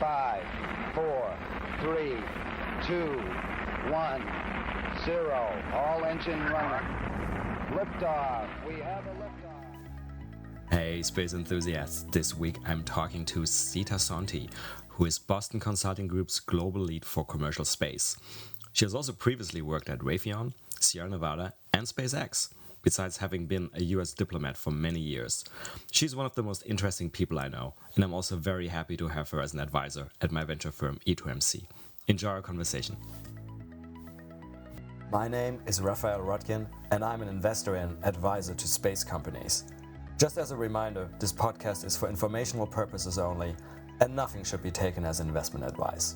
5, 4, 3, 2, 1, 0. All engine running. Liftoff. We have a liftoff. Hey, space enthusiasts. This week I'm talking to Sita Sonty, who is Boston Consulting Group's global lead for commercial space. She has also previously worked at Raytheon, Sierra Nevada, and SpaceX, besides having been a US diplomat for many years. She's one of the most interesting people I know, and I'm also very happy to have her as an advisor at my venture firm E2MC. Enjoy our conversation. My name is Raphael Rodkin, and I'm an investor and advisor to space companies. Just as a reminder, this podcast is for informational purposes only, and nothing should be taken as investment advice.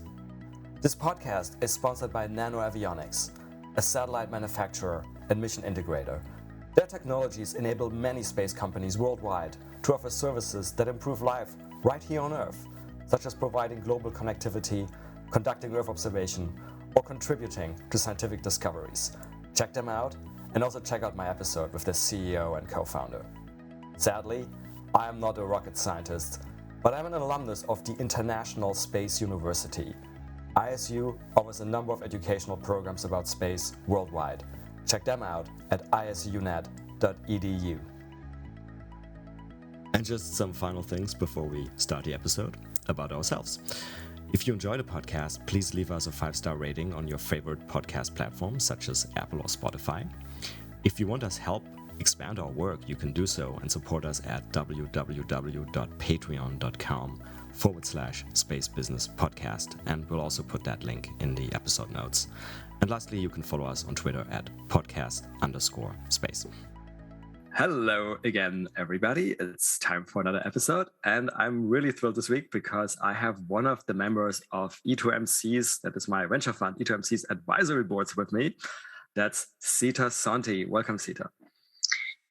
This podcast is sponsored by NanoAvionics, a satellite manufacturer and mission integrator. Their technologies enable many space companies worldwide to offer services that improve life right here on Earth, such as providing global connectivity, conducting Earth observation, or contributing to scientific discoveries. Check them out, and also check out my episode with their CEO and co-founder. Sadly, I am not a rocket scientist, but I'm an alumnus of the International Space University. ISU offers a number of educational programs about space worldwide. Check them out at isunet.edu. And just some final things before we start the episode about ourselves. If you enjoy the podcast, please leave us a 5-star rating on your favorite podcast platforms such as Apple or Spotify. If you want us help expand our work, you can do so and support us at www.patreon.com/Space Business Podcast, and we'll also put that link in the episode notes. And lastly, you can follow us on Twitter at podcast_space. Hello again, everybody. It's time for another episode, and I'm really thrilled this week because I have one of the members of E2MC's, that is my venture fund, E2MC's advisory boards with me. That's Sita Sonty. Welcome, Sita.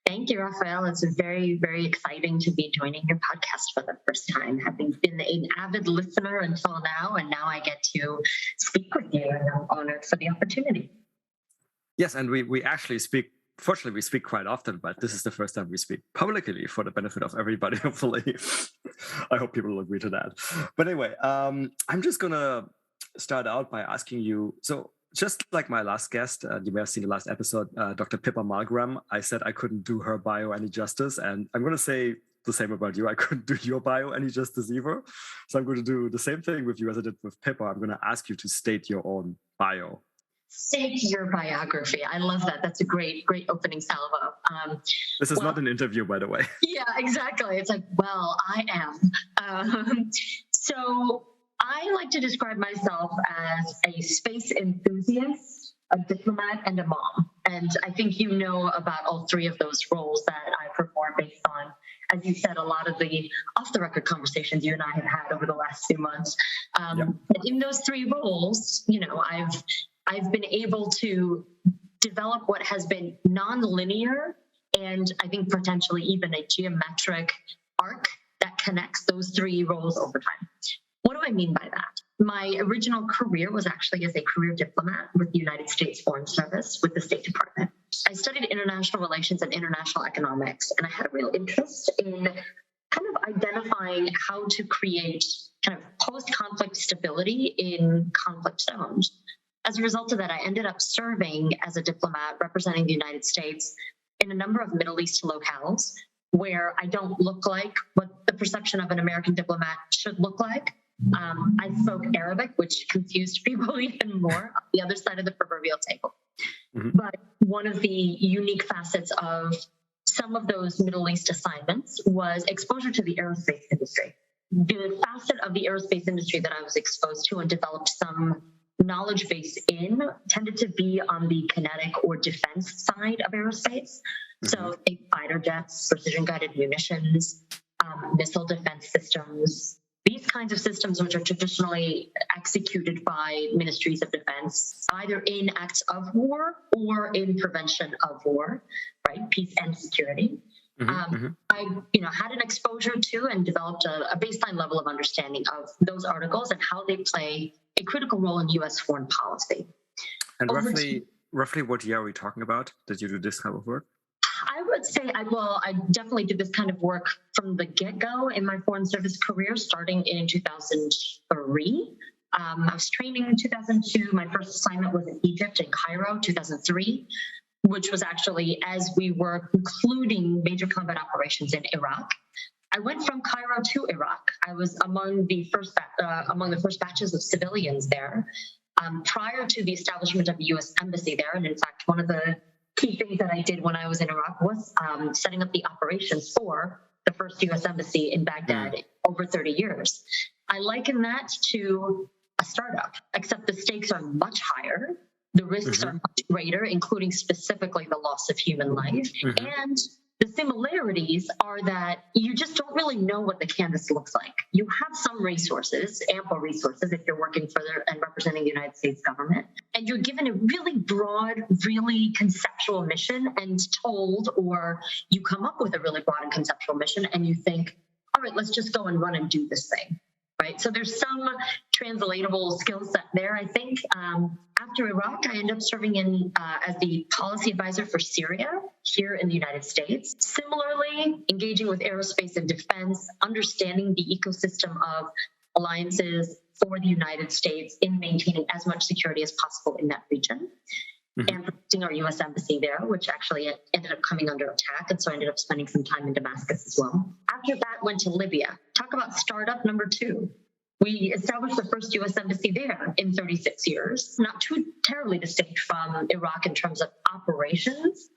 Thank you, Raphael. It's very, very exciting to be joining your podcast for the first time, having been an avid listener until now, and now I get to speak with you, and I'm honored for the opportunity. Yes, and we actually speak. Fortunately, we speak quite often, but this is the first time we speak publicly for the benefit of everybody, hopefully. I hope people will agree to that. But anyway, I'm just going to start out by asking you, so just like my last guest, you may have seen the last episode, Dr. Pippa Malmgren, I said I couldn't do her bio any justice, and I'm going to say the same about you. I couldn't do your bio any justice either. So I'm going to do the same thing with you as I did with Pippa. I'm going to ask you to state your own bio. State your biography. I love that. That's a great opening salvo. This is not an interview, by the way. Yeah, exactly. It's like, well, I am. So I like to describe myself as a space enthusiast, a diplomat, and a mom. And I think you know about all three of those roles that I perform based on, as you said, a lot of the off-the-record conversations you and I have had over the last few months. And in those three roles, you know, I've been able to develop what has been non-linear and I think potentially even a geometric arc that connects those three roles over time. What do I mean by that? My original career was actually as a career diplomat with the United States Foreign Service with the State Department. I studied international relations and international economics, and I had a real interest in kind of identifying how to create kind of post-conflict stability in conflict zones. As a result of that, I ended up serving as a diplomat representing the United States in a number of Middle East locales where I don't look like what the perception of an American diplomat should look like. I spoke Arabic, which confused people even more on the other side of the proverbial table. Mm-hmm. But one of the unique facets of some of those Middle East assignments was exposure to the aerospace industry. The facet of the aerospace industry that I was exposed to and developed some knowledge base in tended to be on the kinetic or defense side of aerospace. Mm-hmm. So think fighter jets, precision guided munitions, missile defense systems, these kinds of systems which are traditionally executed by ministries of defense, either in acts of war or in prevention of war, right? Peace and security. I had an exposure to and developed a baseline level of understanding of those articles and how they play a critical role in U.S. foreign policy. And roughly what year are we talking about? Did you do this kind of work? I would say I definitely did this kind of work from the get-go in my foreign service career, starting in 2003. I was training in 2002. My first assignment was in Egypt, in Cairo, 2003, which was actually as we were concluding major combat operations in Iraq. I went from Cairo to Iraq. I was among the first batches of civilians there prior to the establishment of the U.S. Embassy there. And in fact, one of the key things that I did when I was in Iraq was setting up the operations for the first U.S. Embassy in Baghdad over 30 years. I liken that to a startup, except the stakes are much higher. The risks are much greater, including specifically the loss of human life. And the similarities are that you just don't really know what the canvas looks like. You have some resources, ample resources, if you're working for and representing the United States government, and you're given a really broad, really conceptual mission and told, or you come up with a really broad and conceptual mission and you think, all right, let's just go and run and do this thing. Right. So there's some translatable skill set there, I think. After Iraq, I ended up serving in as the policy advisor for Syria here in the United States. Similarly, engaging with aerospace and defense, understanding the ecosystem of alliances for the United States in maintaining as much security as possible in that region. And protecting our U.S. Embassy there, which actually ended up coming under attack. And so I ended up spending some time in Damascus as well. After that, went to Libya. Talk about startup number 2. We established the first U.S. Embassy there in 36 years, not too terribly distinct from Iraq in terms of operations,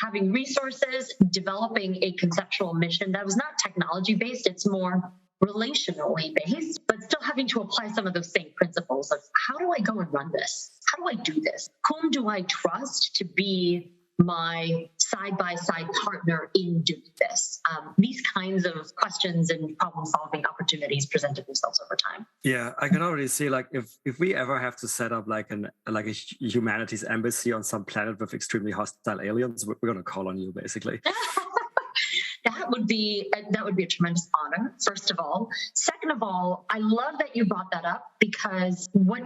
having resources, developing a conceptual mission that was not technology-based, it's more relationally based, but still having to apply some of those same principles of how do I go and run this? How do I do this? Whom do I trust to be my side-by-side partner in doing this? These kinds of questions and problem-solving opportunities presented themselves over time. Yeah, I can already see, like, if we ever have to set up like a humanities embassy on some planet with extremely hostile aliens, we're going to call on you, basically. That would be a tremendous honor, first of all. Second of all, I love that you brought that up, because what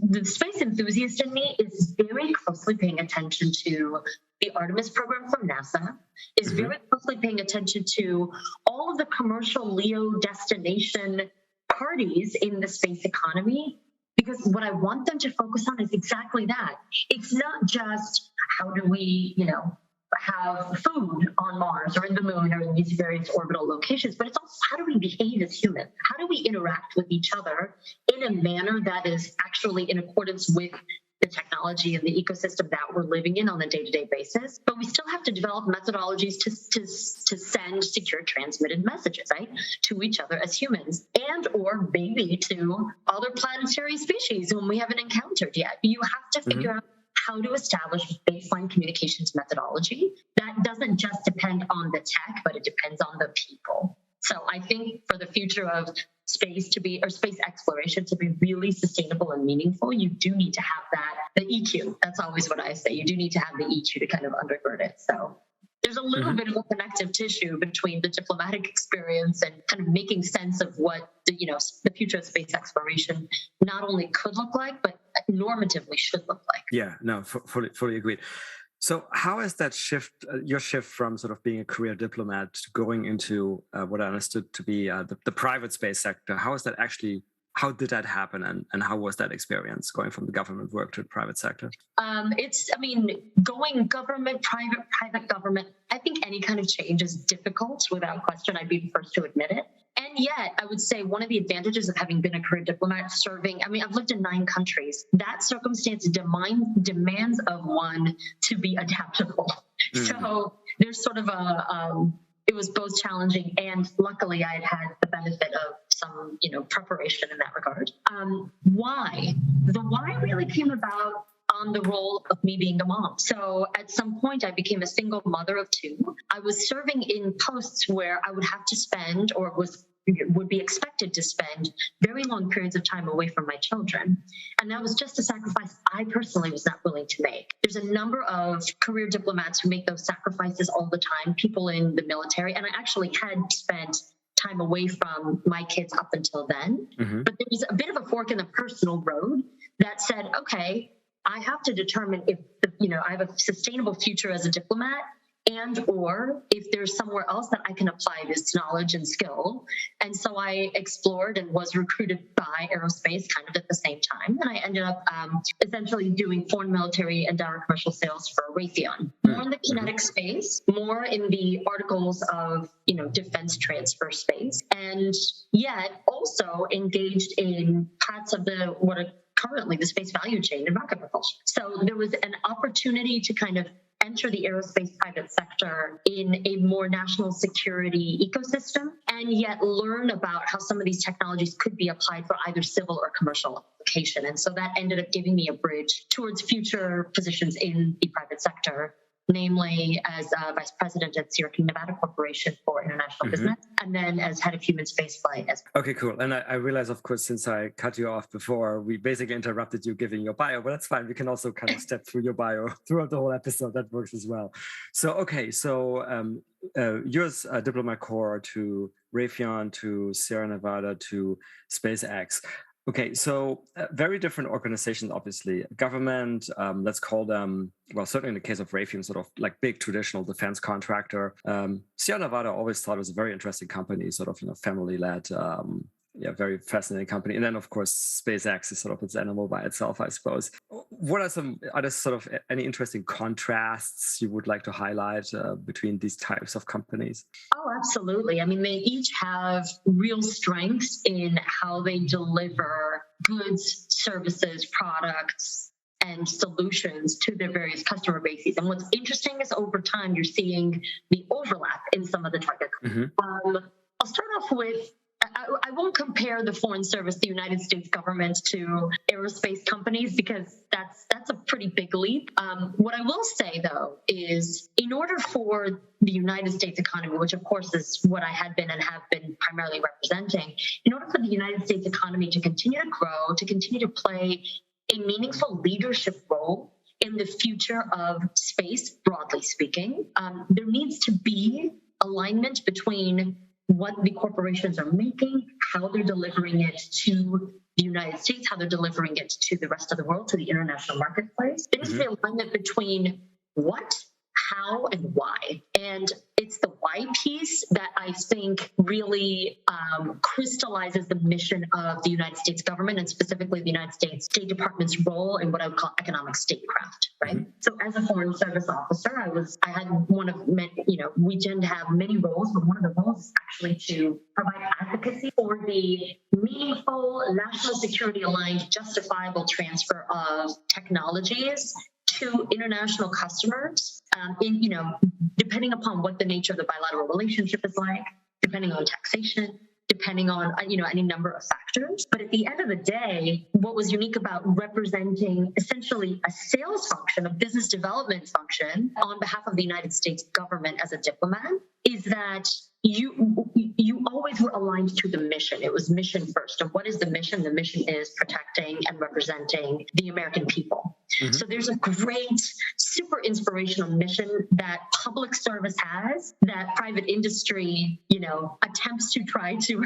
the space enthusiast in me is very closely paying attention to the Artemis program from NASA, is very closely paying attention to all of the commercial LEO destination parties in the space economy, because what I want them to focus on is exactly that. It's not just how do we, have food on Mars or in the moon or in these various orbital locations, but it's also how do we behave as humans? How do we interact with each other in a manner that is actually in accordance with the technology and the ecosystem that we're living in on a day-to-day basis? But we still have to develop methodologies to send secure transmitted messages, right, to each other as humans, and or maybe to other planetary species whom we haven't encountered yet. You have to figure out how to establish baseline communications methodology that doesn't just depend on the tech, but it depends on the people. So I think for the future of space exploration to be really sustainable and meaningful, you do need to have the EQ. That's always what I say. You do need to have the EQ to kind of undergird it. So there's a little bit of a connective tissue between the diplomatic experience and kind of making sense of what the future of space exploration not only could look like, but normatively should look like. Yeah, no, fully agreed. So how has that your shift from sort of being a career diplomat to going into what I understood to be the private space sector, how did that happen, and how was that experience going from the government work to the private sector? Going government, private government, I think any kind of change is difficult without question. I'd be the first to admit it. And yet, I would say one of the advantages of having been a career diplomat I've lived in 9 countries. That circumstance demands of one to be adaptable. So there's sort of it was both challenging, and luckily I had the benefit of some, preparation in that regard. Why? The why really came about on the role of me being a mom. So at some point I became a single mother of 2. I was serving in posts where I would have to spend, or would be expected to spend, very long periods of time away from my children. And that was just a sacrifice I personally was not willing to make. There's a number of career diplomats who make those sacrifices all the time, people in the military, and I actually had spent time away from my kids up until then. But there was a bit of a fork in the personal road that said, okay, I have to determine if I have a sustainable future as a diplomat and or if there's somewhere else that I can apply this knowledge and skill. And so I explored and was recruited by aerospace kind of at the same time. And I ended up essentially doing foreign military and direct commercial sales for Raytheon, more in the kinetic space, more in the articles of, defense transfer space, and yet also engaged in parts of what are currently the space value chain in rocket propulsion. So there was an opportunity to kind of enter the aerospace private sector in a more national security ecosystem, and yet learn about how some of these technologies could be applied for either civil or commercial application. And so that ended up giving me a bridge towards future positions in the private sector, namely as vice president at Nevada Corporation for International Business, and then as head of human spaceflight as well. Okay, cool. And I realize, of course, since I cut you off before, we basically interrupted you giving your bio, but that's fine. We can also kind of step through your bio throughout the whole episode. That works as well. So, okay, you're a diplomat corps to Raytheon, to Sierra Nevada, to SpaceX. Okay, so very different organizations, obviously. Government, let's call them, well, certainly in the case of Raytheon, sort of like big traditional defense contractor. Sierra Nevada, I always thought was a very interesting company, sort of, family-led, very fascinating company. And then, of course, SpaceX is sort of its animal by itself, I suppose. What are there sort of any interesting contrasts you would like to highlight between these types of companies? Oh, absolutely. I mean, they each have real strengths in how they deliver goods, services, products, and solutions to their various customer bases. And what's interesting is over time, you're seeing the overlap in some of the target. I'll start off with, I won't compare the Foreign Service, the United States government, to aerospace companies because that's a pretty big leap. What I will say, though, is in order for the United States economy, which of course is what I had been and have been primarily representing, in order for the United States economy to continue to grow, to continue to play a meaningful leadership role in the future of space, broadly speaking, there needs to be alignment between what the corporations are making, how they're delivering it to the United States, how they're delivering it to the rest of the world, to the international marketplace. There needs to be alignment between what, how, and why. And it's the why piece that I think really crystallizes the mission of the United States government, and specifically the United States State Department's role in what I would call economic statecraft, right? So as a Foreign Service officer, I had one of many, we tend to have many roles, but one of the roles is actually to provide advocacy for the meaningful, national security aligned, justifiable transfer of technologies to international customers, depending upon what the nature of the bilateral relationship is like, depending on taxation, depending on, any number of factors. But at the end of the day, what was unique about representing essentially a sales function, a business development function on behalf of the United States government as a diplomat is that you always were aligned to the mission. It was mission first. And what is the mission? The mission is protecting and representing the American people. So there's a great, super inspirational mission that public service has that private industry, attempts to try to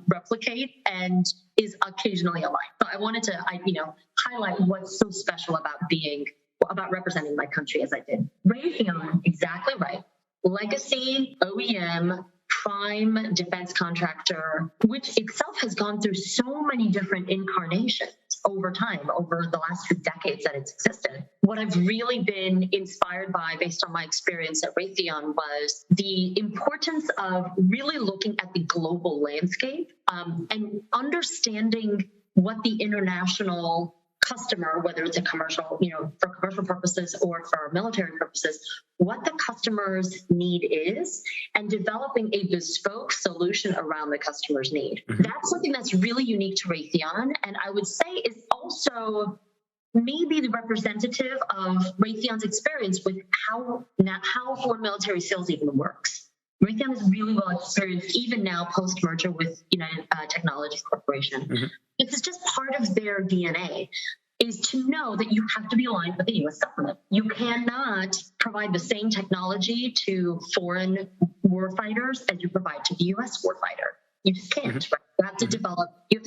replicate and is occasionally aligned. So I wanted to, highlight what's so special about representing my country as I did. Raytheon, exactly right. Legacy, OEM, prime defense contractor, which itself has gone through so many different incarnations over time, over the last few decades that it's existed. What I've really been inspired by, based on my experience at Raytheon, was the importance of really looking at the global landscape and understanding what the international customer, whether it's a commercial, for commercial purposes or for military purposes, what the customer's need is, and developing a bespoke solution around the customer's need. That's something that's really unique to Raytheon, and I would say is also maybe the representative of Raytheon's experience with how foreign military sales even works. Raytheon is really well experienced, even now post-merger with United Technologies Corporation. This is just part of their DNA, is to know that you have to be aligned with the U.S. government. You cannot provide the same technology to foreign warfighters as you provide to the U.S. warfighter. You just can't. Right? You have to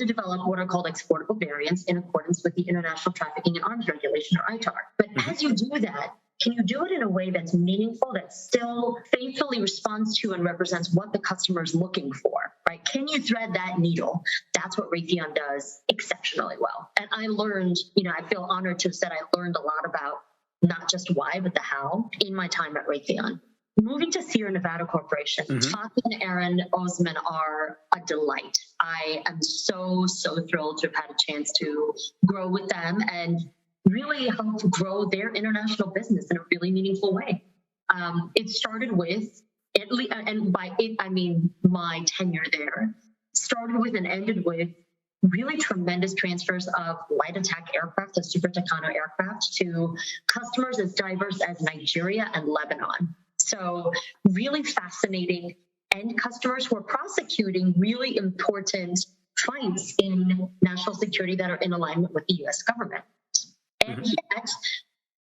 develop what are called exportable variants in accordance with the International Trafficking in Arms Regulation, or ITAR. But as you do that, can you do it in a way that's meaningful, that still faithfully responds to and represents what the customer is looking for, right? Can you thread that needle? That's what Raytheon does exceptionally well. And I learned, I feel honored to have said I learned a lot about not just why, but the how in my time at Raytheon. Moving to Sierra Nevada Corporation, Fatih and Aaron Osman are a delight. I am so thrilled to have had a chance to grow with them and really help grow their international business in a really meaningful way. It started with, and by it, I mean my tenure there, started with and ended with really tremendous transfers of light attack aircraft, the Super Tucano aircraft, to customers as diverse as Nigeria and Lebanon. So really fascinating end customers who are prosecuting really important fights in national security that are in alignment with the U.S. government. And yet,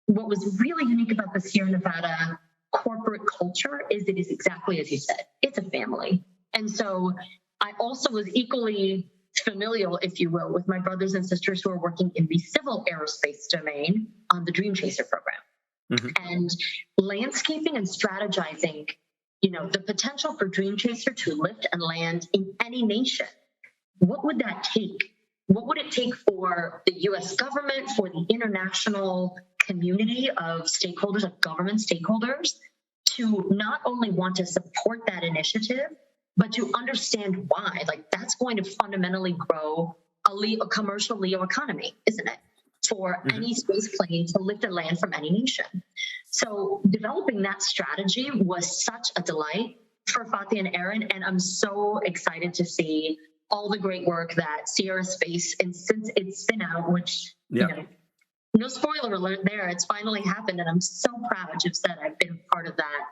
what was really unique about the Sierra Nevada corporate culture is it is exactly as you said. It's a family. And so I also was equally familial, if you will, with my brothers and sisters who are working in the civil aerospace domain on the Dream Chaser program. And landscaping and strategizing, the potential for Dream Chaser to lift and land in any nation. What would that take? What would it take for the U.S. government, for the international community of stakeholders, of government stakeholders, to not only want to support that initiative, but to understand why? Like, that's going to fundamentally grow a commercial LEO economy, isn't it? For any space plane to lift and land from any nation. So developing that strategy was such a delight for Fatih and Aaron, and I'm so excited to see all the great work that Sierra Space, and since its spin out, which, no spoiler alert there, it's finally happened, and I'm so proud to have said I've been part of that,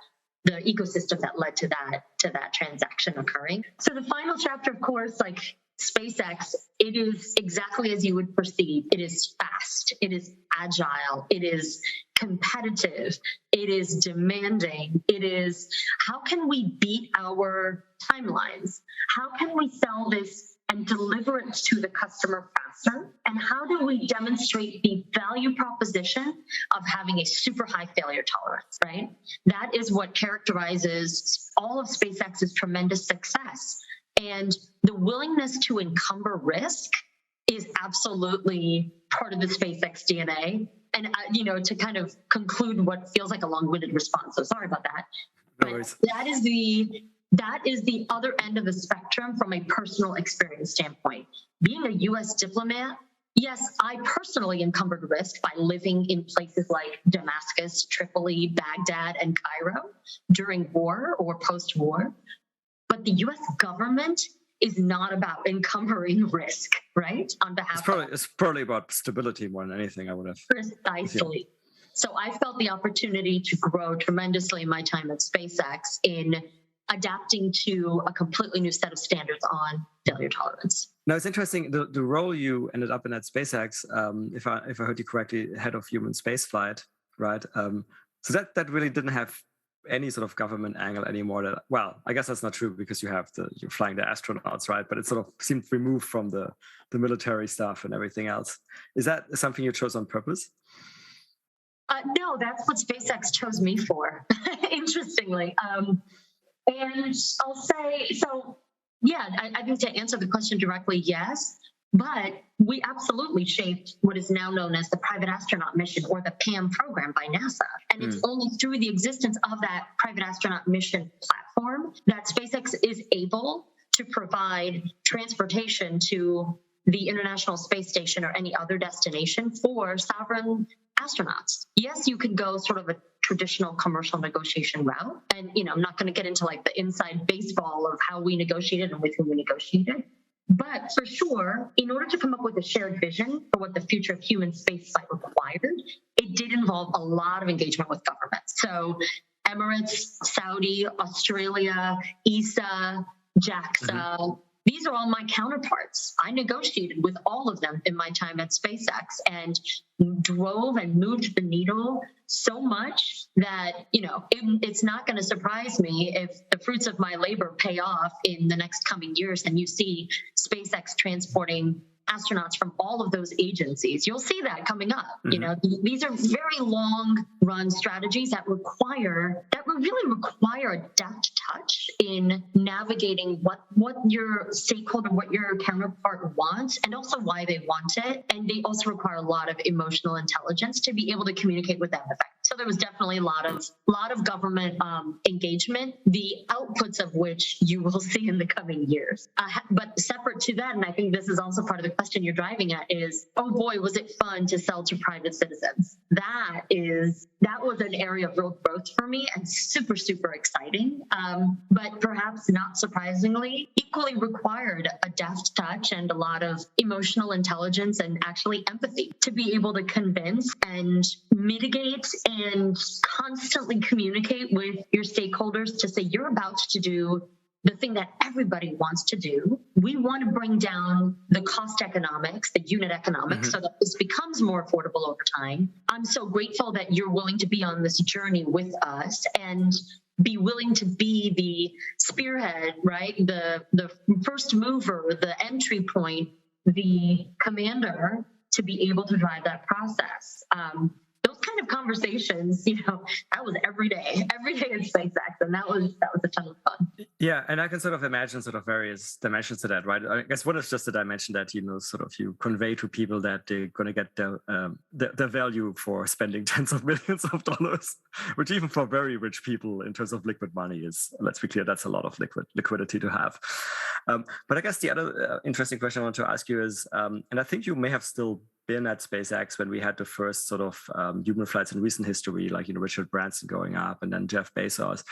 the ecosystem that led to that transaction occurring. So the final chapter, of course, like SpaceX, it is exactly as you would perceive. It is fast, it is agile, it is competitive, it is demanding, it is how can we beat our timelines? How can we sell this and deliver it to the customer faster? And how do we demonstrate the value proposition of having a super high failure tolerance, right? That is what characterizes all of SpaceX's tremendous success. And the willingness to encumber risk is absolutely part of the SpaceX DNA. And, to kind of conclude what feels like a long-winded response, so sorry about that. No worries. That is the other end of the spectrum from a personal experience standpoint. Being a U.S. diplomat, yes, I personally encumbered risk by living in places like Damascus, Tripoli, Baghdad, and Cairo during war or post-war. But the U.S. government is not about encumbering risk, right? On behalf it's probably about stability more than anything, I would have. Precisely. Yeah. So I felt the opportunity to grow tremendously in my time at SpaceX in adapting to a completely new set of standards on failure tolerance. Now, it's interesting, the role you ended up in at SpaceX, if I heard you correctly, head of human spaceflight, right? So that really didn't have any sort of government angle anymore. Well, I guess that's not true because you're flying the astronauts, right? But it sort of seemed removed from the military stuff and everything else. Is that something you chose on purpose? No, that's what SpaceX chose me for, interestingly. And I'll say, so yeah, I think to answer the question directly, yes. But we absolutely shaped what is now known as the Private Astronaut Mission, or the PAM program by NASA. And it's only through the existence of that Private Astronaut Mission platform that SpaceX is able to provide transportation to the International Space Station or any other destination for sovereign astronauts. Yes, you could go sort of a traditional commercial negotiation route. And, I'm not going to get into like the inside baseball of how we negotiated and with whom we negotiated. But for sure, in order to come up with a shared vision for what the future of human spaceflight required, it did involve a lot of engagement with governments. So Emirates, Saudi, Australia, ESA, JAXA, these are all my counterparts. I negotiated with all of them in my time at SpaceX and drove and moved the needle so much that, it's not going to surprise me if the fruits of my labor pay off in the next coming years and you see SpaceX transporting astronauts from all of those agencies. You'll see that coming up. You know, these are very long run strategies that really require a deft touch in navigating what your stakeholder, what your counterpart wants, and also why they want it. And they also require a lot of emotional intelligence to be able to communicate with them effectively. So there was definitely a lot of government engagement, the outputs of which you will see in the coming years. But separate to that, and I think this is also part of the question you're driving at, is, oh boy, was it fun to sell to private citizens. That was an area of real growth for me and super, super exciting. But perhaps not surprisingly, equally required a deft touch and a lot of emotional intelligence and actually empathy to be able to convince and mitigate and constantly communicate with your stakeholders to say, you're about to do the thing that everybody wants to do. We want to bring down the cost economics, the unit economics, so that this becomes more affordable over time. I'm so grateful that you're willing to be on this journey with us and be willing to be the spearhead, right? The first mover, the entry point, the commander to be able to drive that process. Those kind of conversations, you know, that was every day at SpaceX, and that was a ton of fun. Yeah, and I can sort of imagine sort of various dimensions to that, right? I guess one is just the dimension that, you know, sort of you convey to people that they're going to get the value for spending tens of millions of dollars, which even for very rich people in terms of liquid money is, let's be clear, that's a lot of liquidity to have. But I guess the other interesting question I want to ask you is, and I think you may have still been at SpaceX when we had the first sort of human flights in recent history, like, you know, Richard Branson going up and then Jeff Bezos.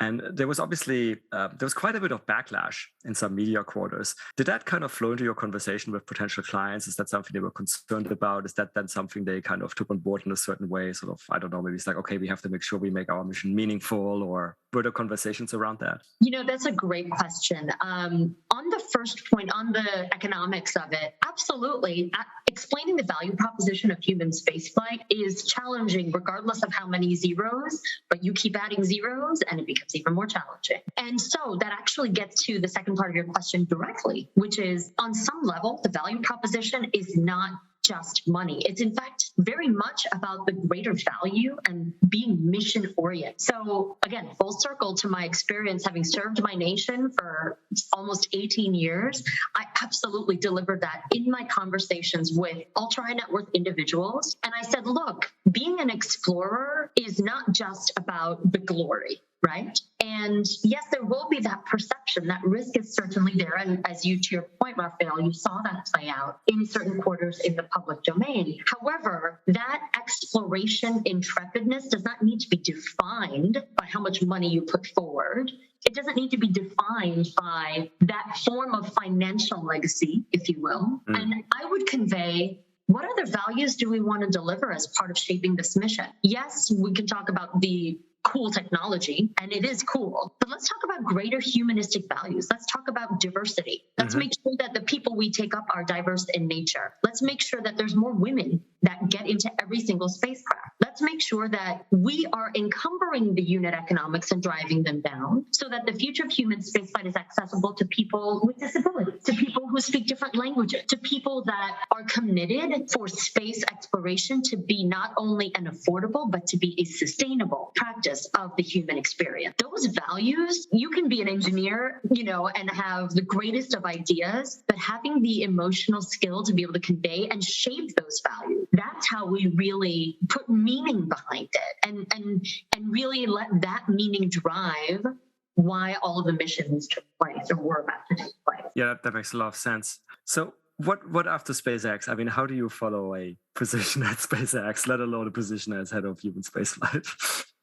And there was obviously, there was quite a bit of backlash in some media quarters. Did that kind of flow into your conversation with potential clients? Is that something they were concerned about? Is that then something they kind of took on board in a certain way? Sort of, I don't know, maybe it's like, okay, we have to make sure we make our mission meaningful, or were there conversations around that? You know, that's a great question. On the first point, on the economics of it, absolutely. Explaining the value proposition of human spaceflight is challenging regardless of how many zeros, but you keep adding zeros and it becomes even more challenging. And so that actually gets to the second part of your question directly, which is, on some level, the value proposition is not just money. It's in fact very much about the greater value and being mission oriented. So again, full circle to my experience having served my nation for almost 18 years, I absolutely delivered that in my conversations with ultra high net worth individuals. And I said, look, being an explorer is not just about the glory, right? And yes, there will be that perception. That risk is certainly there. And as you, to your point, Raphael, you saw that play out in certain quarters in the public domain. However, that exploration intrepidness does not need to be defined by how much money you put forward. It doesn't need to be defined by that form of financial legacy, if you will. And I would convey, what other values do we want to deliver as part of shaping this mission? Yes, we can talk about the cool technology, and it is cool, but let's talk about greater humanistic values. Let's talk about diversity. Let's make sure that the people we take up are diverse in nature. Let's make sure that there's more women that get into every single spacecraft. Let's make sure that we are encumbering the unit economics and driving them down so that the future of human spaceflight is accessible to people with disabilities, to people who speak different languages, to people that are committed for space exploration to be not only an affordable, but to be a sustainable practice of the human experience. Those values, you can be an engineer, you know, and have the greatest of ideas, but having the emotional skill to be able to convey and shape those values, that's how we really put meaning behind it and really let that meaning drive why all of the missions took place or were about to take place. Yeah, that makes a lot of sense. So what after SpaceX? I mean, how do you follow a position at SpaceX, let alone a position as head of human spaceflight?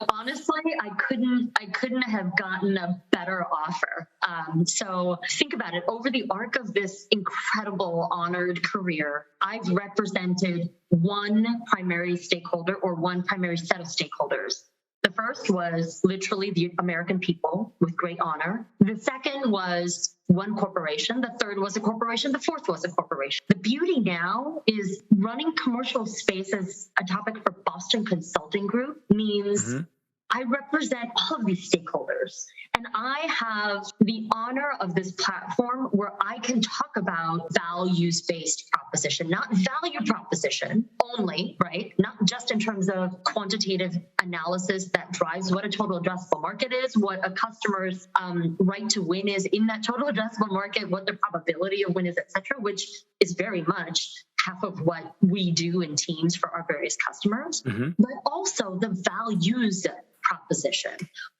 Honestly, I couldn't have gotten a better offer. So think about it. Over the arc of this incredible, honored career, I've represented one primary stakeholder or one primary set of stakeholders. The first was literally the American people with great honor. The second was one corporation. The third was a corporation. The fourth was a corporation. The beauty now is running commercial space as a topic for Boston Consulting Group means I represent all of these stakeholders. And I have the honor of this platform where I can talk about values-based proposition, not value proposition only, right? Not just in terms of quantitative analysis that drives what a total addressable market is, what a customer's right to win is in that total addressable market, what the probability of win is, et cetera, which is very much half of what we do in teams for our various customers, but also the values proposition.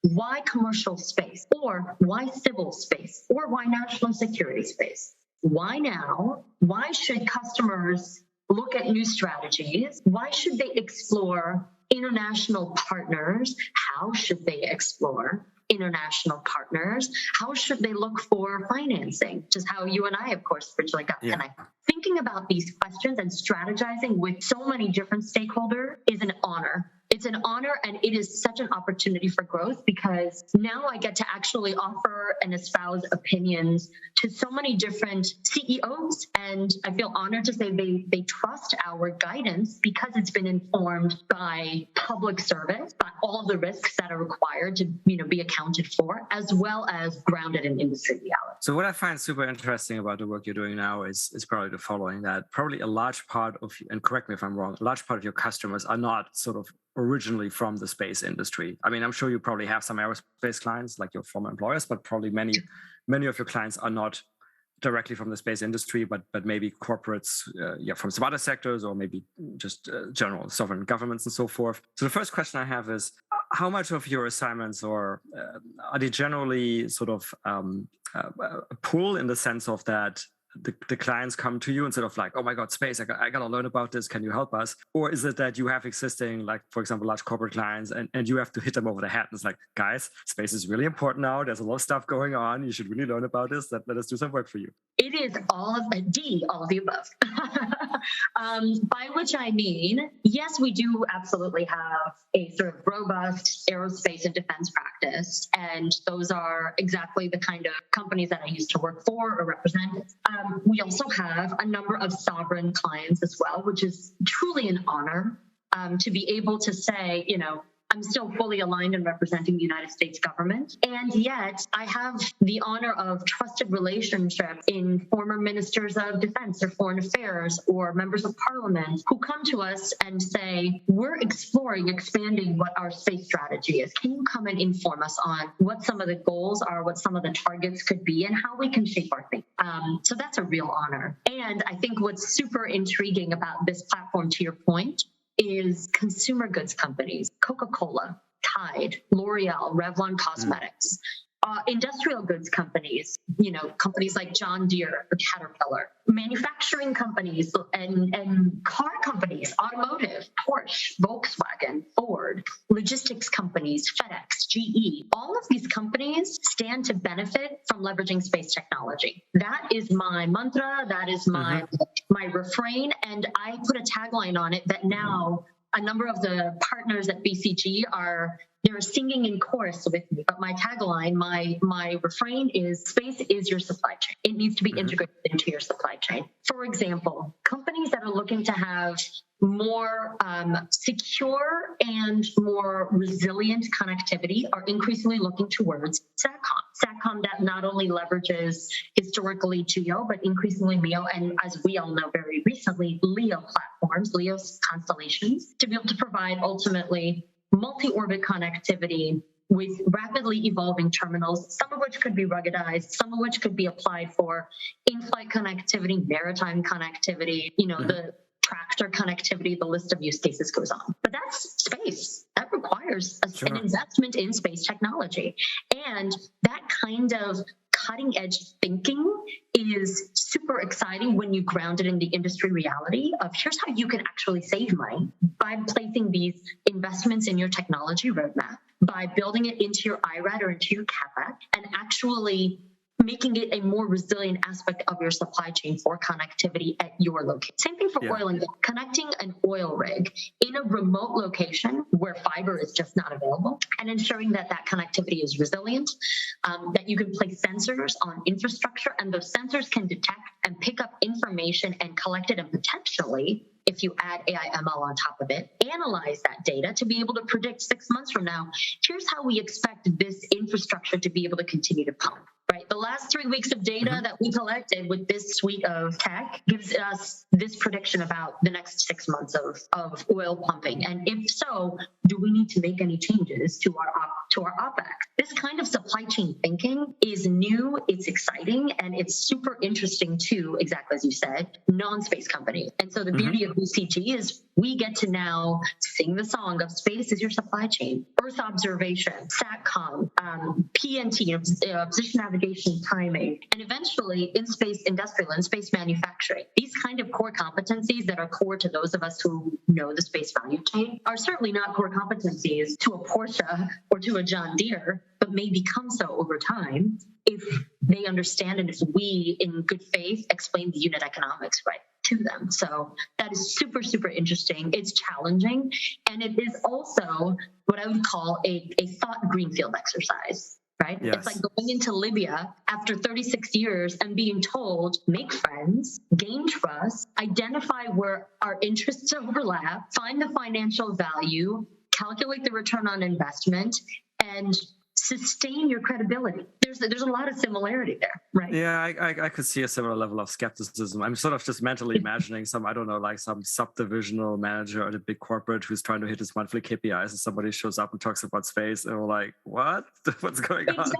Why commercial space? Or why civil space? Or why national security space? Why now? Why should customers look at new strategies? Why should they explore international partners? How should they explore international partners? How should they look for financing? Which is how you and I, of course, originally got connected. Thinking about these questions and strategizing with so many different stakeholders is an honor. It's an honor, and it is such an opportunity for growth because now I get to actually offer and espouse opinions to so many different CEOs, and I feel honored to say they trust our guidance because it's been informed by public service, by all the risks that are required to be accounted for, as well as grounded in industry reality. So what I find super interesting about the work you're doing now is probably the following, that probably a large part of, and correct me if I'm wrong, a large part of your customers are not sort of originally from the space industry. I mean, I'm sure you probably have some aerospace clients like your former employers, but probably many of your clients are not directly from the space industry, but maybe corporates from some other sectors, or maybe just general sovereign governments and so forth. So the first question I have is, how much of your assignments are they generally sort of a pull in the sense of that the clients come to you instead of like, oh my God, space, I got to learn about this. Can you help us? Or is it that you have existing, like, for example, large corporate clients and you have to hit them over the head? And it's like, guys, space is really important now. There's a lot of stuff going on. You should really learn about this. Let us do some work for you. It is all of the above. By which I mean, yes, we do absolutely have a sort of robust aerospace and defense practice. And those are exactly the kind of companies that I used to work for or represent. We also have a number of sovereign clients as well, which is truly an honor to be able to say, I'm still fully aligned in representing the United States government. And yet I have the honor of trusted relationships in former ministers of defense or foreign affairs or members of parliament who come to us and say, we're exploring expanding what our space strategy is. Can you come and inform us on what some of the goals are, what some of the targets could be, and how we can shape our thinking? So that's a real honor. And I think what's super intriguing about this platform, to your point, is consumer goods companies, Coca-Cola, Tide, L'Oreal, Revlon Cosmetics, industrial goods companies, companies like John Deere or Caterpillar, manufacturing companies and car companies, automotive, Porsche, Volkswagen, Ford, logistics companies, FedEx, GE. All of these companies stand to benefit from leveraging space technology. That is my mantra. That is my refrain. And I put a tagline on it that now a number of the partners at BCG they're singing in chorus with me. But my tagline, my refrain is, space is your supply chain. It needs to be integrated into your supply chain. For example, companies that are looking to have more secure and more resilient connectivity are increasingly looking towards SATCOM. SATCOM that not only leverages historically GEO, but increasingly MEO, and as we all know very recently, LEO platforms, LEO constellations, to be able to provide ultimately multi-orbit connectivity with rapidly evolving terminals, some of which could be ruggedized, some of which could be applied for in-flight connectivity, maritime connectivity, the tractor connectivity, the list of use cases goes on. But that's space. That requires an investment in space technology. And that kind of cutting edge thinking is super exciting when you ground it in the industry reality of here's how you can actually save money by placing these investments in your technology roadmap, by building it into your IRAD or into your CapEx, and actually making it a more resilient aspect of your supply chain for connectivity at your location. Same thing for oil and gas. Connecting an oil rig in a remote location where fiber is just not available, and ensuring that that connectivity is resilient, that you can place sensors on infrastructure, and those sensors can detect and pick up information and collect it, and potentially, if you add AI ML on top of it, analyze that data to be able to predict 6 months from now, here's how we expect this infrastructure to be able to continue to pump. Right. The last 3 weeks of data that we collected with this suite of tech gives us this prediction about the next 6 months of oil pumping. And if so, do we need to make any changes to our OPEX? This kind of supply chain thinking is new, it's exciting, and it's super interesting to, exactly as you said, non-space company. And so the beauty of BCG is we get to now sing the song of space is your supply chain, Earth observation, SATCOM, PNT, position navigation, timing, and eventually in-space industrial and space manufacturing. These kind of core competencies that are core to those of us who know the space value chain are certainly not core competencies to a Porsche or to a John Deere, but may become so over time if they understand and if we, in good faith, explain the unit economics right to them. So that is super, super interesting. It's challenging. And it is also what I would call a thought greenfield exercise, right? Yes. It's like going into Libya after 36 years and being told, make friends, gain trust, identify where our interests overlap, find the financial value, calculate the return on investment, and sustain your credibility. There's a lot of similarity there, right? Yeah, I could see a similar level of skepticism. I'm sort of just mentally imagining some, I don't know, like some subdivisional manager at a big corporate who's trying to hit his monthly KPIs, and somebody shows up and talks about space, and we're like, what? What's going on?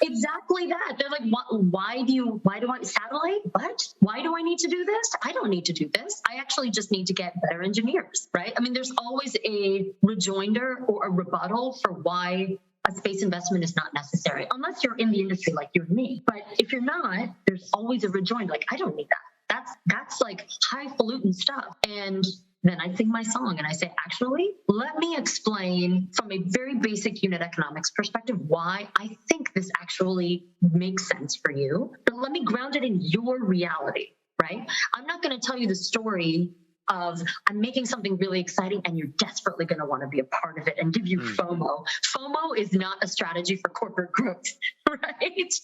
Exactly that. They're like, why do I satellite? What? Why do I need to do this? I don't need to do this. I actually just need to get better engineers, right? I mean, there's always a rejoinder or a rebuttal for why a space investment is not necessary, unless you're in the industry like you and me. But if you're not, there's always a rejoinder, like, I don't need that. That's like highfalutin stuff. And then I sing my song and I say, actually, let me explain from a very basic unit economics perspective why I think this actually makes sense for you. But let me ground it in your reality, right? I'm not going to tell you the story of I'm making something really exciting and you're desperately going to want to be a part of it and give you FOMO. FOMO is not a strategy for corporate growth, right?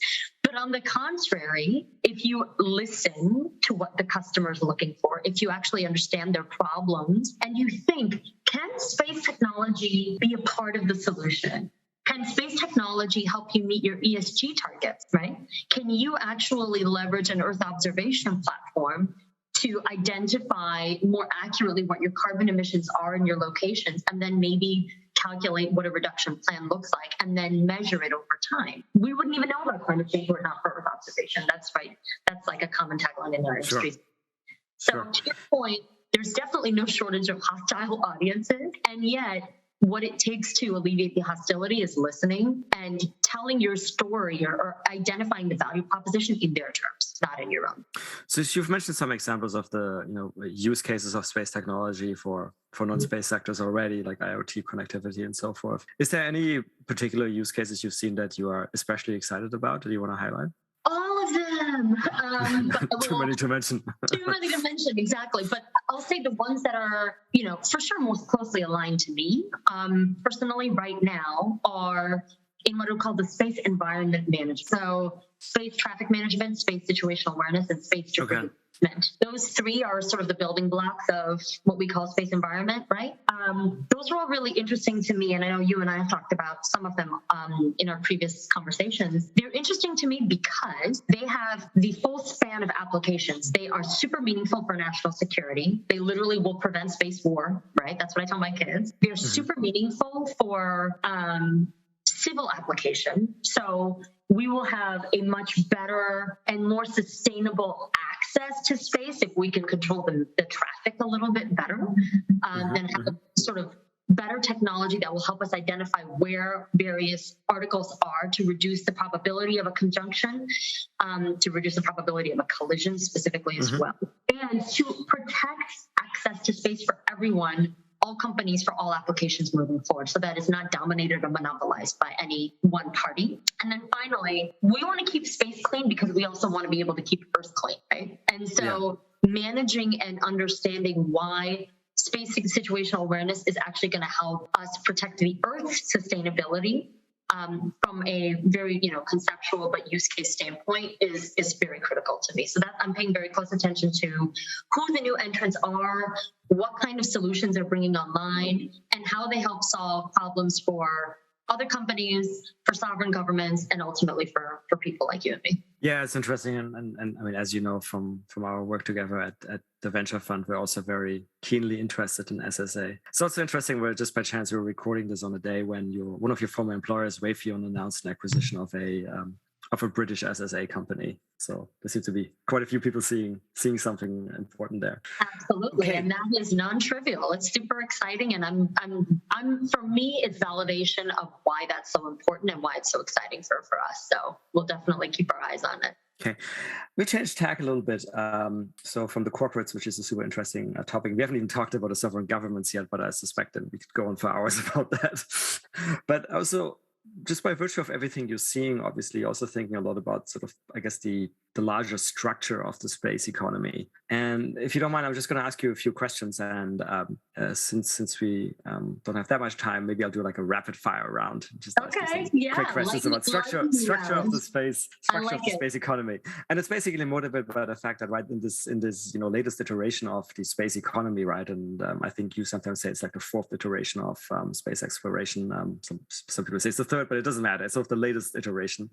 But on the contrary, if you listen to what the customer is looking for, if you actually understand their problems and you think, can space technology be a part of the solution? Can space technology help you meet your ESG targets, right? Can you actually leverage an Earth observation platform to identify more accurately what your carbon emissions are in your locations, and then maybe calculate what a reduction plan looks like, and then measure it over time? We wouldn't even know about climate change were it not for Earth observation. That's right. That's like a common tagline in our industry. So to your point, there's definitely no shortage of hostile audiences, and yet what it takes to alleviate the hostility is listening and telling your story or identifying the value proposition in their terms, not in your own. So you've mentioned some examples of the use cases of space technology for non-space sectors already, like IoT connectivity and so forth. Is there any particular use cases you've seen that you are especially excited about that you want to highlight? All of them. Too many to mention. Too many to mention, exactly. But I'll say the ones that are, for sure most closely aligned to me, personally right now, are in what we call the space environment management. So space traffic management, space situational awareness, and space management. Those three are sort of the building blocks of what we call space environment, right? Those are all really interesting to me, and I know you and I have talked about some of them in our previous conversations. They're interesting to me because they have the full span of applications. They are super meaningful for national security. They literally will prevent space war, right? That's what I tell my kids. They're super meaningful for civil application. So we will have a much better and more sustainable access to space if we can control the traffic a little bit better and have a sort of better technology that will help us identify where various particles are to reduce the probability of a conjunction, to reduce the probability of a collision specifically as well, and to protect access to space for everyone all companies for all applications moving forward, so that it's not dominated or monopolized by any one party. And then finally, we want to keep space clean because we also want to be able to keep Earth clean, right? And so managing and understanding why space situational awareness is actually going to help us protect the Earth's sustainability from a very, conceptual but use case standpoint is very critical to me. So that I'm paying very close attention to who the new entrants are, what kind of solutions they're bringing online, and how they help solve problems for other companies, for sovereign governments, and ultimately for people like you and me. Yeah, it's interesting. And I mean, as you know, from our work together at the venture fund, we're also very keenly interested in SSA. It's also interesting where just by chance we're recording this on a day when one of your former employers, Raytheon, announced an acquisition of a British SSA company. So there seems to be quite a few people seeing something important there. Absolutely, okay. And that is non-trivial. It's super exciting, and I'm for me, it's validation of why that's so important and why it's so exciting for us. So we'll definitely keep our eyes on it. Okay, we changed tack a little bit. So from the corporates, which is a super interesting topic. We haven't even talked about the sovereign governments yet, but I suspect that we could go on for hours about that. But also, just by virtue of everything you're seeing, obviously also thinking a lot about sort of, I guess, the larger structure of the space economy. And if you don't mind, I'm just going to ask you a few questions. And since we don't have that much time, maybe I'll do like a rapid fire round. Just quick questions about structure of the space, space economy. And it's basically motivated by the fact that in this latest iteration of the space economy, right? And I think you sometimes say it's like the fourth iteration of space exploration. Some people say it's the third, but it doesn't matter. It's sort of the latest iteration.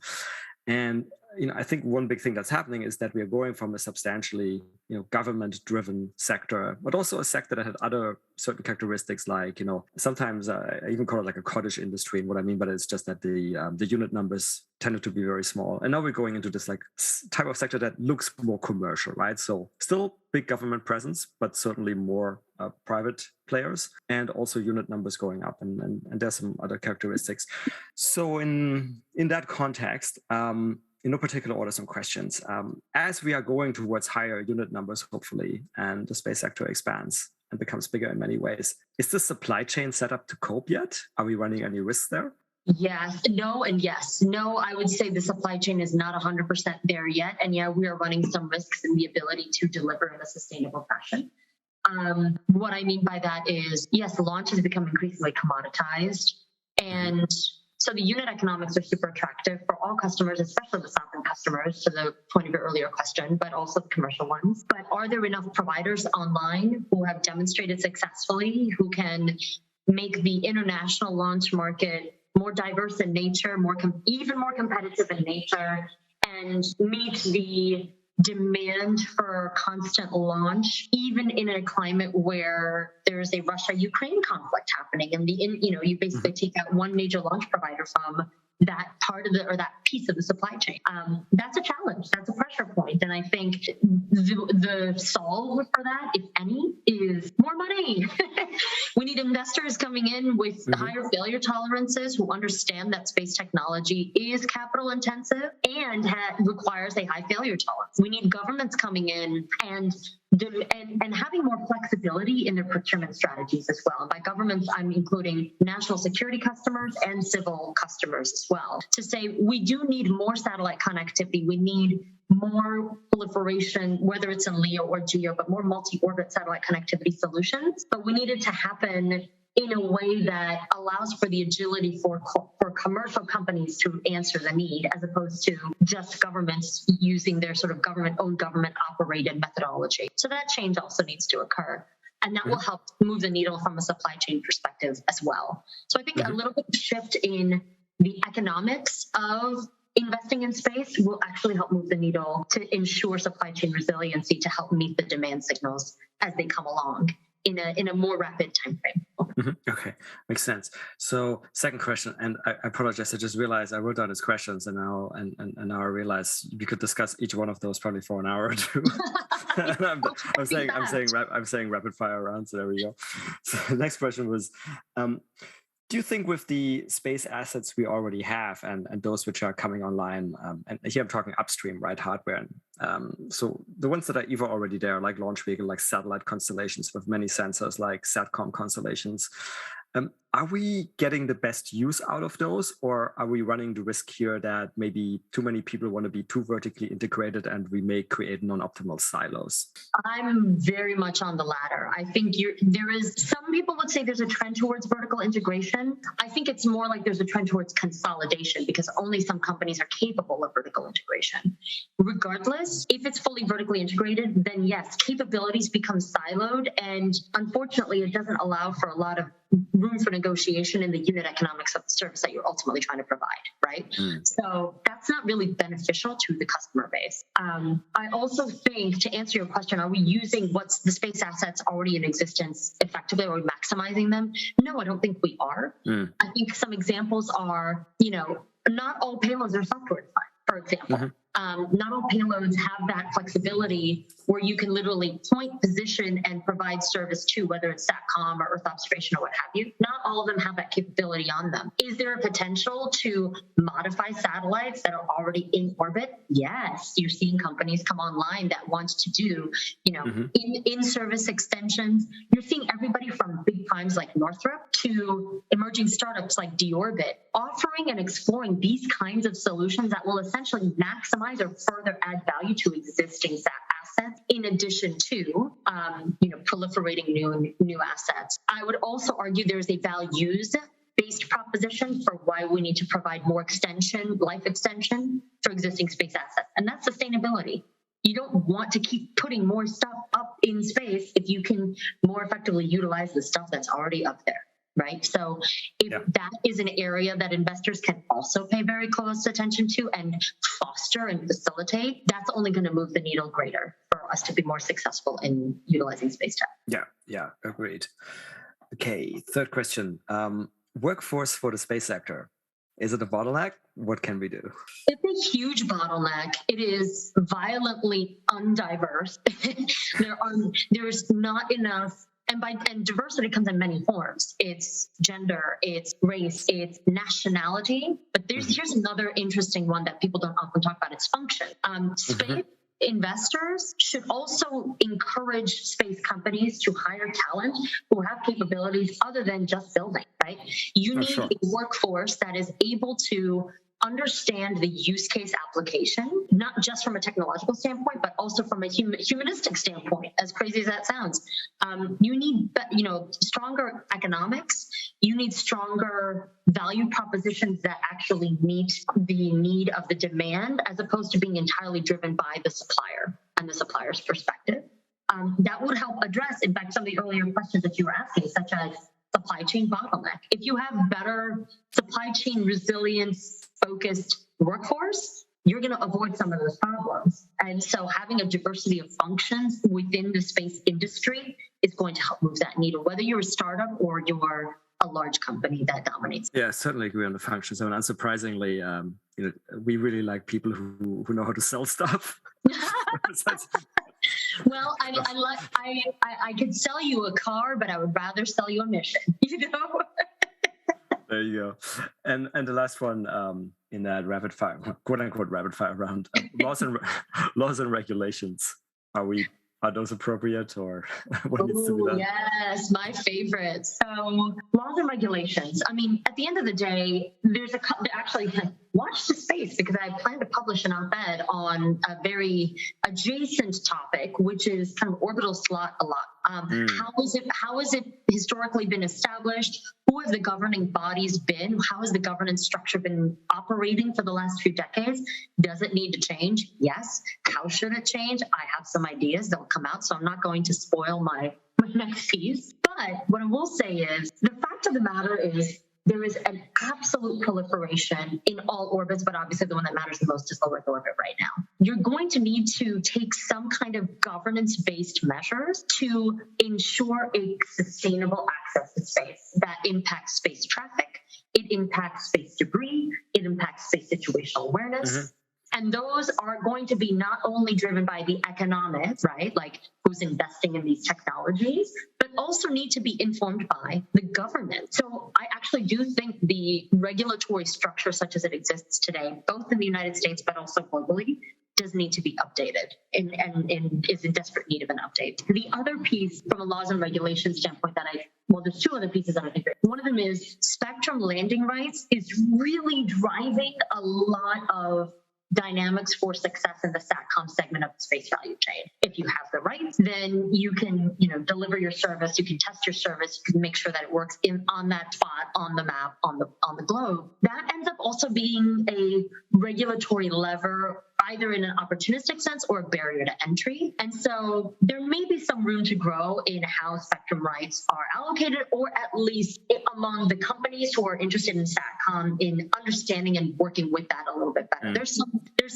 And I think one big thing that's happening is that we are going from a substantially government-driven sector, but also a sector that had other certain characteristics, like sometimes I even call it like a cottage industry. And what I mean by that is just that the unit numbers tended to be very small. And now we're going into this like type of sector that looks more commercial, right? So still big government presence, but certainly more private players, and also unit numbers going up, and there's some other characteristics. So in that context, in no particular order, some questions. As we are going towards higher unit numbers, hopefully, and the space sector expands and becomes bigger in many ways, is the supply chain set up to cope yet? Are we running any risks there? Yes, no, and yes. No, I would say the supply chain is not 100% there yet. And yeah, we are running some risks in the ability to deliver in a sustainable fashion. What I mean by that is, yes, launch has become increasingly commoditized. And so the unit economics are super attractive for all customers, especially the sovereign customers, to the point of your earlier question, but also the commercial ones. But are there enough providers online who have demonstrated successfully, who can make the international launch market more diverse in nature, even more competitive in nature, and meet the demand for constant launch, even in a climate where there's a Russia-Ukraine conflict happening, and you basically take out one major launch provider from that part of that piece of the supply chain. That's a challenge. That's a pressure point. And I think the solve for that, if any, is more money. We need investors coming in with higher failure tolerances, who understand that space technology is capital intensive and requires a high failure tolerance. We need governments coming in and having more flexibility in their procurement strategies as well. And by governments, I'm including national security customers and civil customers as well, to say we do need more satellite connectivity. We need more proliferation, whether it's in LEO or GEO, but more multi-orbit satellite connectivity solutions. But we need it to happen in a way that allows for the agility for commercial companies to answer the need, as opposed to just governments using their sort of government-owned, government-operated methodology. So that change also needs to occur. And that will help move the needle from a supply chain perspective as well. So I think a little bit of shift in the economics of investing in space will actually help move the needle to ensure supply chain resiliency, to help meet the demand signals as they come along in a more rapid time frame. Okay, makes sense. So second question, and I apologize, I just realized I wrote down his questions, and now I realize we could discuss each one of those probably for an hour or two. I'm saying rapid fire round, so there we go. So the next question was, do do you think with the space assets we already have and those which are coming online, and here I'm talking upstream, right, hardware. So the ones that are either already there, like launch vehicle, like satellite constellations with many sensors, like SATCOM constellations, are we getting the best use out of those, or are we running the risk here that maybe too many people want to be too vertically integrated and we may create non-optimal silos? I'm very much on the latter. I think there is, some people would say there's a trend towards vertical integration. I think it's more like there's a trend towards consolidation because only some companies are capable of vertical integration. Regardless, if it's fully vertically integrated, then yes, capabilities become siloed. And unfortunately, it doesn't allow for a lot of room for negotiation in the unit economics of the service that you're ultimately trying to provide, right? So that's not really beneficial to the customer base. I also think, to answer your question, are we using what's the space assets already in existence effectively? Are we maximizing them? No, I don't think we are. I think some examples are, not all payloads are software defined, for example. Not all payloads have that flexibility where you can literally point, position, and provide service to, whether it's SATCOM or Earth observation or what have you. Not all of them have that capability on them. Is there a potential to modify satellites that are already in orbit? Yes. You're seeing companies come online that want to do, in-service extensions. You're seeing everybody from big primes like Northrop to emerging startups like Deorbit offering and exploring these kinds of solutions that will essentially maximize or further add value to existing assets, in addition to proliferating new assets. I would also argue there's a values-based proposition for why we need to provide more life extension for existing space assets, and that's sustainability. You don't want to keep putting more stuff up in space if you can more effectively utilize the stuff that's already up there. Right. So if that is an area that investors can also pay very close attention to and foster and facilitate, that's only going to move the needle greater for us to be more successful in utilizing space tech. Yeah, agreed. Okay, third question. Workforce for the space sector. Is it a bottleneck? What can we do? It's a huge bottleneck. It is violently undiverse. There's not enough. And diversity comes in many forms. It's gender, it's race, it's nationality. But here's another interesting one that people don't often talk about. It's function. Space investors should also encourage space companies to hire talent who have capabilities other than just building, right? You need a workforce that is able to understand the use case application, not just from a technological standpoint, but also from a humanistic standpoint, as crazy as that sounds. You need, stronger economics. You need stronger value propositions that actually meet the need of the demand, as opposed to being entirely driven by the supplier and the supplier's perspective. That would help address, in fact, some of the earlier questions that you were asking, such as supply chain bottleneck. If you have better supply chain resilience focused workforce, you're going to avoid some of those problems. And so having a diversity of functions within the space industry is going to help move that needle, whether you're a startup or you're a large company that dominates. Yeah, certainly agree on the functions. And unsurprisingly, we really like people who know how to sell stuff. Well, I could sell you a car, but I would rather sell you a mission. There you go. And the last one in that rapid fire, quote unquote rapid fire round, laws and regulations. Are those appropriate, or what needs to be done? Yes, my favorite. So laws and regulations. I mean, at the end of the day, there's actually watch the space, because I plan to publish an op-ed on a very adjacent topic, which is kind of orbital slot a lot. How has it historically been established? Who have the governing bodies been? How has the governance structure been operating for the last few decades? Does it need to change? Yes. How should it change? I have some ideas that will come out, so I'm not going to spoil my next piece. But what I will say is, the fact of the matter is, there is an absolute proliferation in all orbits, but obviously the one that matters the most is low Earth orbit right now. You're going to need to take some kind of governance-based measures to ensure a sustainable access to space that impacts space traffic, it impacts space debris, it impacts space situational awareness. And those are going to be not only driven by the economics, right? Like who's investing in these technologies, but also need to be informed by the government. So I actually do think the regulatory structure such as it exists today, both in the United States but also globally, does need to be updated and is in desperate need of an update. The other piece from a laws and regulations standpoint there's two other pieces that I think. One of them is spectrum landing rights is really driving a lot of dynamics for success in the SATCOM segment of the space value chain. If you have the rights, then you can, deliver your service, you can test your service, you can make sure that it works on that spot, on the map, on the globe. That ends up also being a regulatory lever, either in an opportunistic sense or a barrier to entry. And so there may be some room to grow in how spectrum rights are allocated, or at least among the companies who are interested in SATCOM in understanding and working with that a little bit better. There's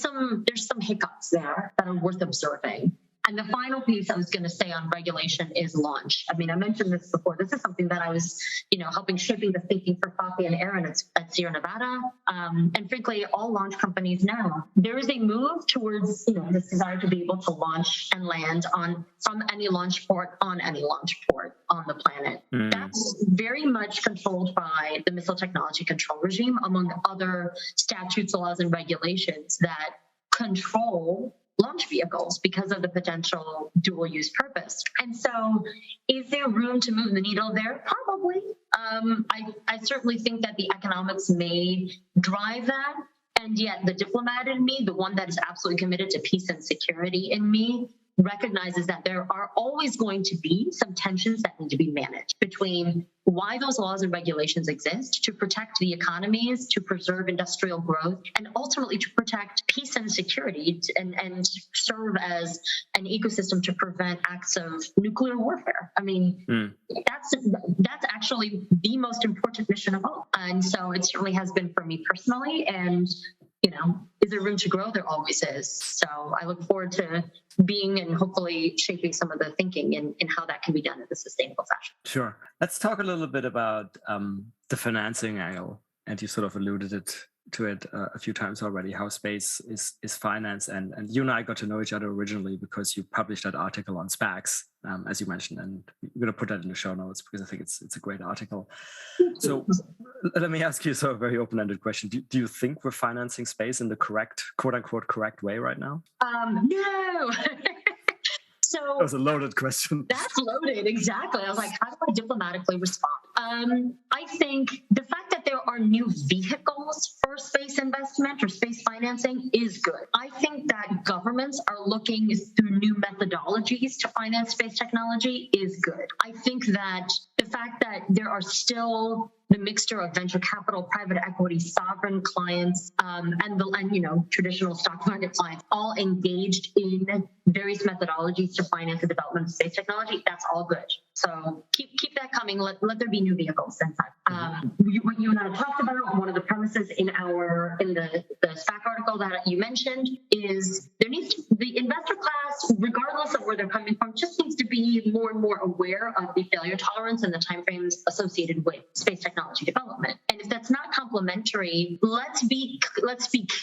some hiccups there that are worth observing. And the final piece I was going to say on regulation is launch. I mean, I mentioned this before. This is something that I was, helping shaping the thinking for Fathi and Aaron at Sierra Nevada. And frankly, all launch companies now. There is a move towards, this desire to be able to launch and land from any launch port on any launch port on the planet. That's very much controlled by the Missile Technology Control Regime, among other statutes, laws, and regulations that control launch vehicles because of the potential dual use purpose. And so is there room to move the needle there? Probably. I certainly think that the economics may drive that. And yet the diplomat in me, the one that is absolutely committed to peace and security in me, recognizes that there are always going to be some tensions that need to be managed between why those laws and regulations exist to protect the economies, to preserve industrial growth, and ultimately to protect peace and security and serve as an ecosystem to prevent acts of nuclear warfare. I mean, that's actually the most important mission of all. And so it certainly has been for me personally. And is there room to grow? There always is. So I look forward to being and hopefully shaping some of the thinking in how that can be done in a sustainable fashion. Sure. Let's talk a little bit about the financing angle. And you sort of alluded to it a few times already, how space is financed. And you and I got to know each other originally because you published that article on SPACs, as you mentioned. And we're going to put that in the show notes because I think it's a great article. So let me ask you a very open-ended question. Do you think we're financing space in the correct, quote-unquote, correct way right now? No. So that was a loaded question. That's loaded, exactly. I was like, how do I diplomatically respond? I think the fact that there are new vehicles for space investment or space financing is good. I think that governments are looking through new methodologies to finance space technology is good. I think that the fact that there are still the mixture of venture capital, private equity, sovereign clients, and traditional stock market clients all engaged in various methodologies to finance the development of space technology, that's all good. So keep that coming. Let there be new vehicles inside. What you and I talked about, one of the premises in the SPAC article that you mentioned is the investor class, regardless of where they're coming from, just needs to be more and more aware of the failure tolerance and the timeframes associated with space technology development. And if that's not complementary, let's be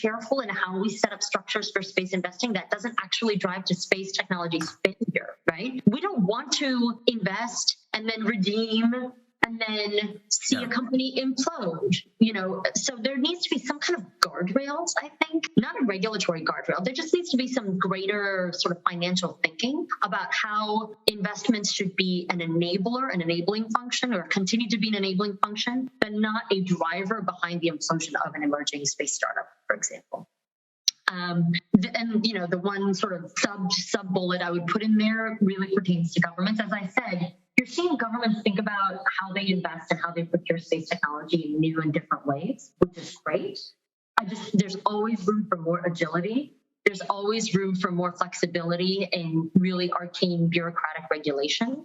careful in how we set up structures for space investing that doesn't actually drive to space technology failure, right? We don't want to invest and then redeem and then see a company implode, so there needs to be some kind of guardrails, I think, not a regulatory guardrail. There just needs to be some greater sort of financial thinking about how investments should be an enabler, an enabling function, or continue to be an enabling function, but not a driver behind the implosion of an emerging space startup, for example. The one sort of sub bullet I would put in there really pertains to governments. As I said, you're seeing governments think about how they invest and how they procure space technology in new and different ways, which is great. There's always room for more agility. There's always room for more flexibility in really arcane bureaucratic regulation,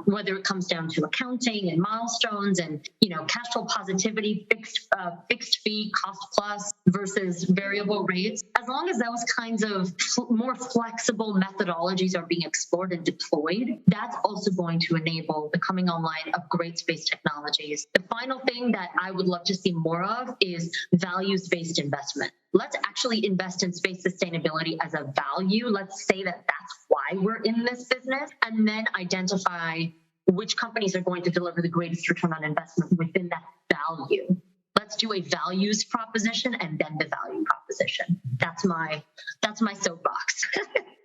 whether it comes down to accounting and milestones and, cash flow positivity, fixed fee, cost plus versus variable rates. As long as those kinds of more flexible methodologies are being explored and deployed, that's also going to enable the coming online of great space technologies. The final thing that I would love to see more of is values-based investment. Let's actually invest in space sustainability as a value. Let's say that that's why we're in this business, and then identify which companies are going to deliver the greatest return on investment within that value. Let's do a values proposition and then the value proposition. That's my soapbox.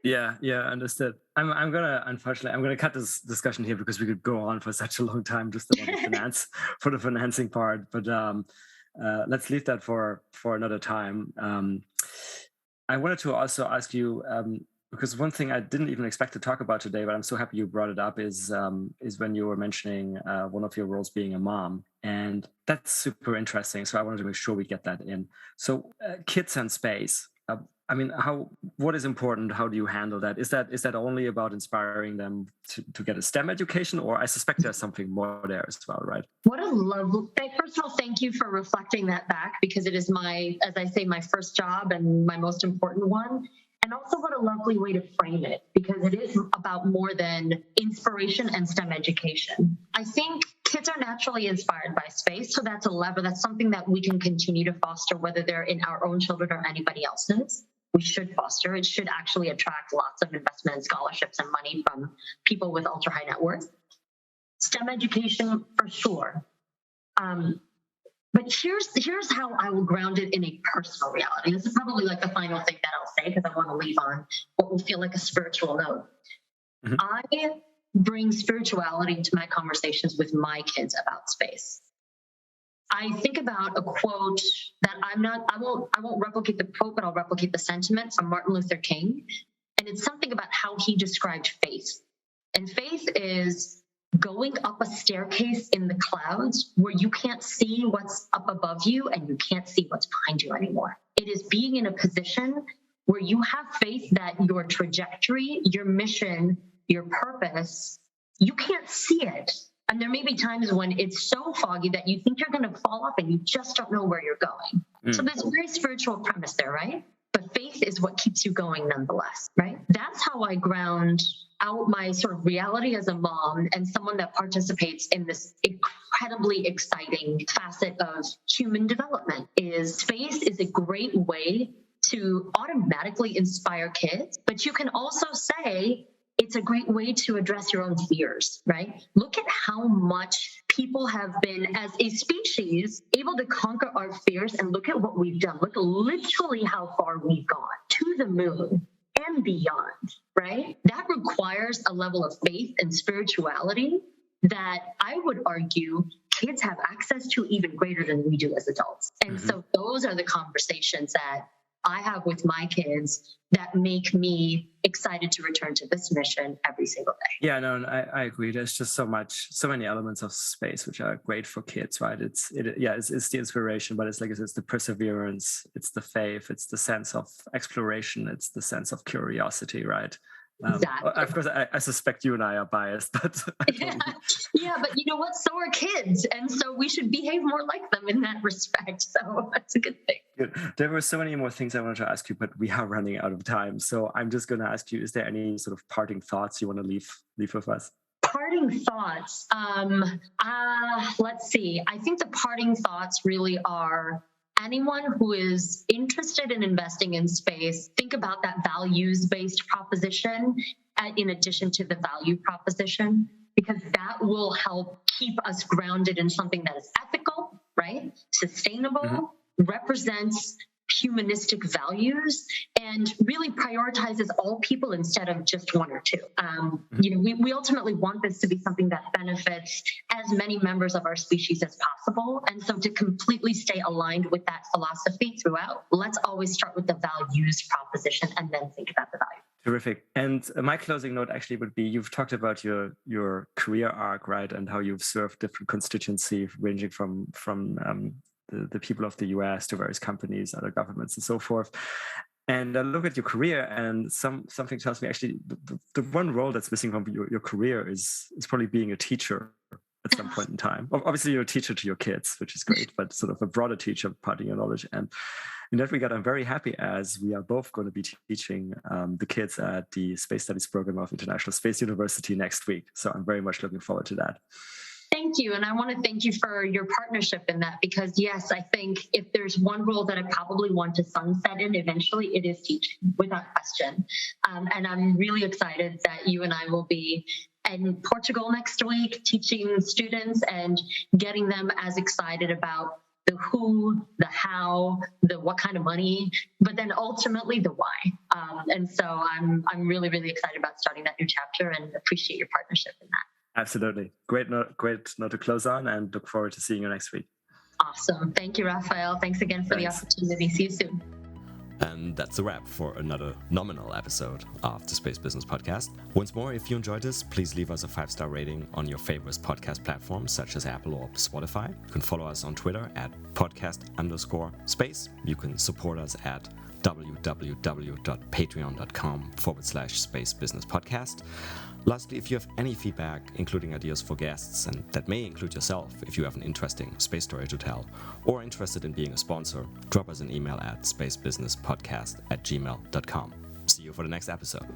Yeah, understood. I'm gonna cut this discussion here because we could go on for such a long time just about the financing part. But let's leave that for another time. I wanted to also ask you, because one thing I didn't even expect to talk about today, but I'm so happy you brought it up, is when you were mentioning one of your roles being a mom, and that's super interesting. So I wanted to make sure we get that in. So kids and space. I mean, what is important? How do you handle that? Is that only about inspiring them to get a STEM education, or I suspect there's something more there as well, right? What a lovely. First of all, thank you for reflecting that back, because it is as I say, my first job and my most important one. And also what a lovely way to frame it, because it is about more than inspiration and STEM education. I think kids are naturally inspired by space, so that's a lever. That's something that we can continue to foster, whether they're in our own children or anybody else's. We should foster. It should actually attract lots of investment and scholarships and money from people with ultra high net worth. STEM education for sure. But here's how I will ground it in a personal reality. This is probably like the final thing that I'll say, because I want to leave on what will feel like a spiritual note. Mm-hmm. I bring spirituality into my conversations with my kids about space. I think about a quote that I won't replicate the quote, but I'll replicate the sentiment from Martin Luther King. And it's something about how he described faith. And faith is going up a staircase in the clouds where you can't see what's up above you and you can't see what's behind you anymore. It is being in a position where you have faith that your trajectory, your mission, your purpose, you can't see it. And there may be times when it's so foggy that you think you're going to fall off and you just don't know where you're going. So there's a very spiritual premise there, right? But faith is what keeps you going nonetheless, right? That's how I ground out my sort of reality as a mom and someone that participates in this incredibly exciting facet of human development. Is space is a great way to automatically inspire kids, but you can also say it's a great way to address your own fears, right? Look at how much people have been, as a species, able to conquer our fears, and look at what we've done. Look literally how far we've gone, to the moon and beyond, right? That requires a level of faith and spirituality that I would argue kids have access to even greater than we do as adults. And so those are the conversations that I have with my kids that make me excited to return to this mission every single day. Yeah, no, I agree. There's just so many elements of space which are great for kids, right? It's the inspiration, but it's like it's the perseverance, it's the faith, it's the sense of exploration, it's the sense of curiosity, right? Exactly. Of course, I suspect you and I are biased, but yeah, but you know what? So are kids, and so we should behave more like them in that respect. So that's a good thing. Good. There were so many more things I wanted to ask you, but we are running out of time. So I'm just going to ask you: is there any sort of parting thoughts you want to leave with us? Parting thoughts. Let's see. I think the parting thoughts really are: anyone who is interested in investing in space, think about that values-based proposition in addition to the value proposition, because that will help keep us grounded in something that is ethical, right? Sustainable, represents humanistic values, and really prioritizes all people instead of just one or two. We ultimately want this to be something that benefits as many members of our species as possible. And so to completely stay aligned with that philosophy throughout, let's always start with the values proposition and then think about the value. Terrific. And my closing note actually would be, you've talked about your career arc, right? And how you've served different constituencies ranging from the people of the US to various companies, other governments, and so forth. And I look at your career, and something tells me actually the one role that's missing from your career is probably being a teacher at some point in time. Obviously, you're a teacher to your kids, which is great, but sort of a broader teacher, imparting your knowledge. And in that regard, I'm very happy, as we are both going to be teaching the kids at the Space Studies program of International Space University next week. So I'm very much looking forward to that. Thank you. And I want to thank you for your partnership in that, because yes, I think if there's one role that I probably want to sunset in eventually, it is teaching, without question. And I'm really excited that you and I will be in Portugal next week, teaching students and getting them as excited about the who, the how, the what kind of money, but then ultimately the why. And so I'm really, really excited about starting that new chapter and appreciate your partnership in that. Absolutely. Great note to close on, and look forward to seeing you next week. Awesome. Thank you, Raphael. Thanks again for the opportunity. See you soon. And that's a wrap for another nominal episode of the Space Business Podcast. Once more, if you enjoyed this, please leave us a 5-star rating on your favorite podcast platforms such as Apple or Spotify. You can follow us on Twitter at podcast_space. You can support us at www.patreon.com/Space Business Podcast. Lastly, if you have any feedback, including ideas for guests, and that may include yourself if you have an interesting space story to tell, or interested in being a sponsor, drop us an email at spacebusinesspodcast@gmail.com. See you for the next episode.